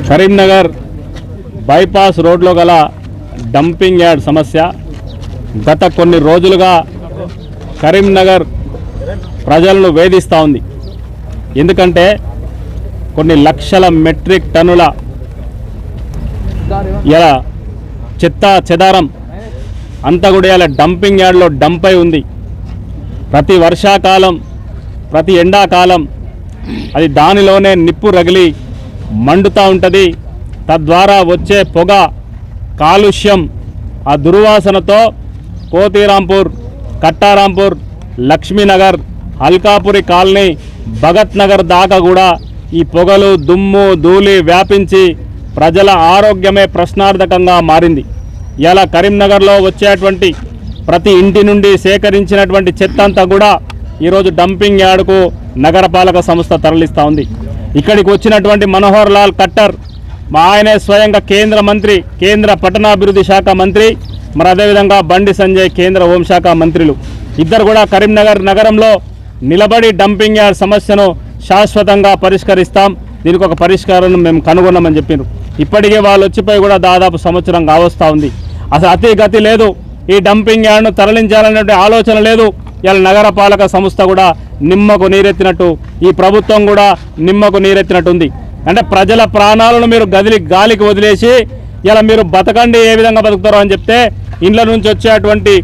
Karimnagar bypass రోడ్లో గల dumping yard సమస్య గత కొన్ని రోజులుగా కరీంనగర్ ప్రజలను వేధిస్తూ ఉంది. ఎందుకంటే కొన్ని లక్షల మెట్రిక్ టన్నుల ఇలా చెత్త చెదారం అంతా కూడా ఇలా డంపింగ్ యార్డ్లో డంప్ అయి ఉంది. ప్రతి వర్షాకాలం ప్రతి ఎండాకాలం అది దానిలోనే నిప్పు రగిలి మండుతూ ఉంటుంది. తద్వారా వచ్చే పొగ కాలుష్యం ఆ దుర్వాసనతో కోతిరాంపూర్, కట్టారాంపూర్, లక్ష్మీనగర్, అల్కాపురి కాలనీ, భగత్ నగర్ దాకా కూడా ఈ పొగలు దుమ్ము ధూళి వ్యాపించి ప్రజల ఆరోగ్యమే ప్రశ్నార్థకంగా మారింది. ఇలా కరీంనగర్లో వచ్చేటువంటి ప్రతి ఇంటి నుండి సేకరించినటువంటి చెత్త అంతా కూడా ఈరోజు డంపింగ్ యార్డుకు నగరపాలక సంస్థ తరలిస్తూ ఉంది. ఇక్కడికి వచ్చినటువంటి మనోహర్ లాల్ ఖట్టర్ మా ఆయనే స్వయంగా కేంద్ర మంత్రి, కేంద్ర పట్టణాభివృద్ధి శాఖ మంత్రి, మరి అదేవిధంగా బండి సంజయ్ కేంద్ర హోంశాఖ మంత్రులు ఇద్దరు కూడా కరీంనగర్ నగరంలో నిలబడి డంపింగ్ యార్డ్ సమస్యను శాశ్వతంగా పరిష్కరిస్తాం, దీనికి ఒక పరిష్కారం మేము కనుగొన్నామని చెప్పారు. ఇప్పటికే వాళ్ళు వచ్చిపోయి కూడా దాదాపు సంవత్సరం కావస్తూ ఉంది. అసలు అతి గతి లేదు, ఈ డంపింగ్ యార్డ్ను తరలించాలనే ఆలోచన లేదు. ఇలా నగరపాలక సంస్థ కూడా నిమ్మకు నీరెత్తినట్టు, ఈ ప్రభుత్వం కూడా నిమ్మకు నీరెత్తినట్టు ఉంది. అంటే ప్రజల ప్రాణాలను మీరు గాలికి వదిలేసి ఇలా మీరు బతకండి, ఏ విధంగా బతుకుతారో అని చెప్తే ఇండ్ల నుంచి వచ్చేటువంటి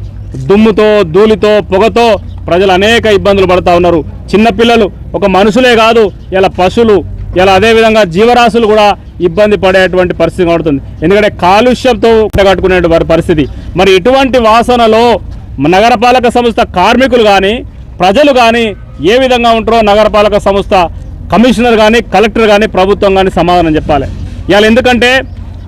దుమ్ముతో ధూళితో పొగతో ప్రజలు అనేక ఇబ్బందులు పడుతూ ఉన్నారు. చిన్నపిల్లలు ఒక మనుషులే కాదు, ఇలా పశువులు, ఇలా అదేవిధంగా జీవరాశులు కూడా ఇబ్బంది పడేటువంటి పరిస్థితి కడుతుంది. ఎందుకంటే కాలుష్యంతో కట్టుకునే పరిస్థితి. మరి ఇటువంటి వాసనలో నగరపాలక సంస్థ కార్మికులు కానీ ప్రజలు కానీ ఏ విధంగా ఉంటారో నగరపాలక సంస్థ కమిషనర్ కానీ కలెక్టర్ కానీ ప్రభుత్వం కానీ సమాధానం చెప్పాలి. ఇవాళ ఎందుకంటే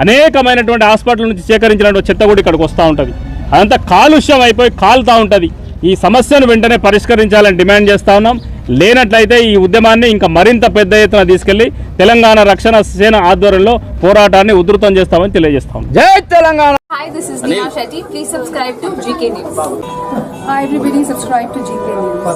అనేకమైనటువంటి హాస్పిటల్ నుంచి సేకరించినటువంటి చెత్త కూడా ఇక్కడికి వస్తూ ఉంటుంది. అదంతా కాలుష్యం అయిపోయి కాలుతూ ఉంటుంది. ఈ సమస్యను వెంటనే పరిష్కరించాలని డిమాండ్ చేస్తూ ఉన్నాం. లేనట్లయితే ఈ ఉద్యమాన్ని ఇంకా మరింత పెద్ద ఎత్తున తీసుకెళ్లి తెలంగాణ రక్షణ సేన ఆధ్వర్యంలో పోరాటాన్ని ఉధృతం చేస్తామని తెలియజేస్తాం. జై Telangana. Hi, this is Neha Shetty. Please subscribe to GK News. Hi everybody, subscribe to GK News.